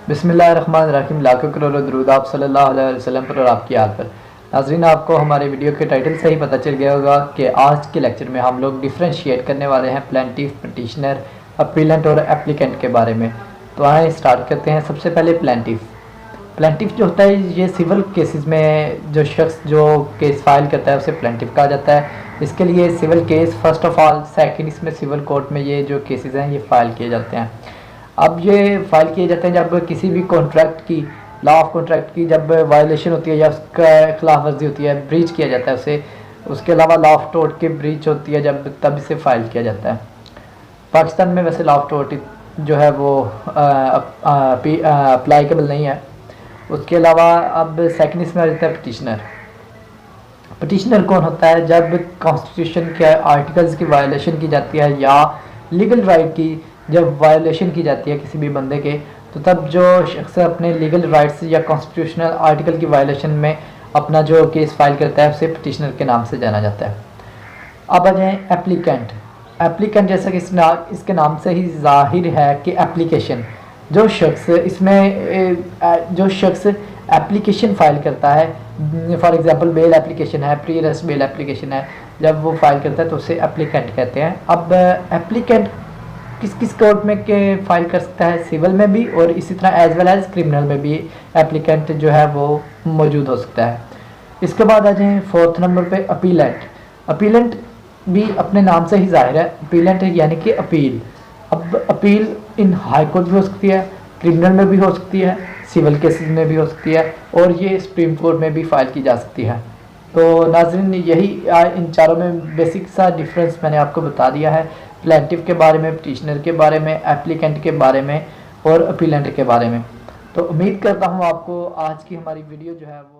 बिस्मिल्लाहिर्रहमानिर्रहीम। लाखों करोड़ों दरूद आप सल्लल्लाहु अलैहि वसल्लम पर और आपकी आल पर। नाज़रीन, आपको हमारे वीडियो के टाइटल से ही पता चल गया होगा कि आज के लेक्चर में हम लोग डिफ्रेंशिएट करने वाले हैं प्लेंटिफ, पिटिशनर, अपीलेंट और एप्लीकेंट के बारे में। तो आए स्टार्ट करते हैं। सबसे पहले प्लेंटिफ। प्लेंटिफ जो होता है ये सिविल केसेस में जो शख्स जो केस फाइल करता है उसे प्लेंटिफ कहा जाता है। इसके लिए civil case first of all, second इसमें सिविल कोर्ट में ये जो केसेस हैं ये फाइल किए जाते हैं। अब ये फाइल किए जाते हैं जब किसी भी कॉन्ट्रैक्ट की, लॉ ऑफ कॉन्ट्रैक्ट की जब वायलेशन होती है या उसका खिलाफ वर्जी होती है, ब्रीच किया जाता है उसे। उसके अलावा लॉ ऑफ टोर्ट की ब्रीच होती है जब, तब इसे फाइल किया जाता है। पाकिस्तान में वैसे लॉ ऑफ टोर्ट जो है वो अप्लाइकेबल नहीं है। उसके अलावा अब सेकंड इसमें आ जाता है पिटिशनर। पिटिशनर कौन होता है? जब कॉन्स्टिट्यूशन के आर्टिकल्स की वायलेशन की जाती है या लीगल राइट की जब वायलेशन की जाती है किसी भी बंदे के, तो तब जो शख्स अपने लीगल राइट्स या कॉन्स्टिट्यूशनल आर्टिकल की वायलेशन में अपना जो केस फाइल करता है उसे पिटिशनर के नाम से जाना जाता है। अब आ जाए एप्लीकेंट। एप्लीकेंट जैसा कि इसके नाम से ही जाहिर है कि एप्लीकेशन, जो शख्स एप्लीकेशन फाइल करता है, फॉर एग्जांपल बेल एप्लीकेशन है, प्री अरेस्ट बेल एप्लीकेशन है, जब वो फाइल करता है तो उसे एप्लीकेंट कहते हैं। अब एप्लीकेंट किस किस कोर्ट में के फाइल कर सकता है? सिविल में भी और इसी तरह एज वेल एज क्रिमिनल में भी एप्लीकेंट जो है वो मौजूद हो सकता है। इसके बाद आ जाए फोर्थ नंबर पे अपीलेंट। अपीलेंट भी अपने नाम से ही जाहिर है, अपीलेंट यानी कि अपील। अब अपील इन हाई कोर्ट भी हो सकती है, क्रिमिनल में भी हो सकती है, सिविल केसेस में भी हो सकती है और ये सुप्रीम कोर्ट में भी फाइल की जा सकती है। तो नाज़रीन, यही इन चारों में बेसिक सा डिफरेंस मैंने आपको बता दिया है, प्लेंटिफ के बारे में, पिटिशनर के बारे में, एप्लीकेंट के बारे में और अपीलेंट के बारे में। तो उम्मीद करता हूँ आपको आज की हमारी वीडियो जो है वो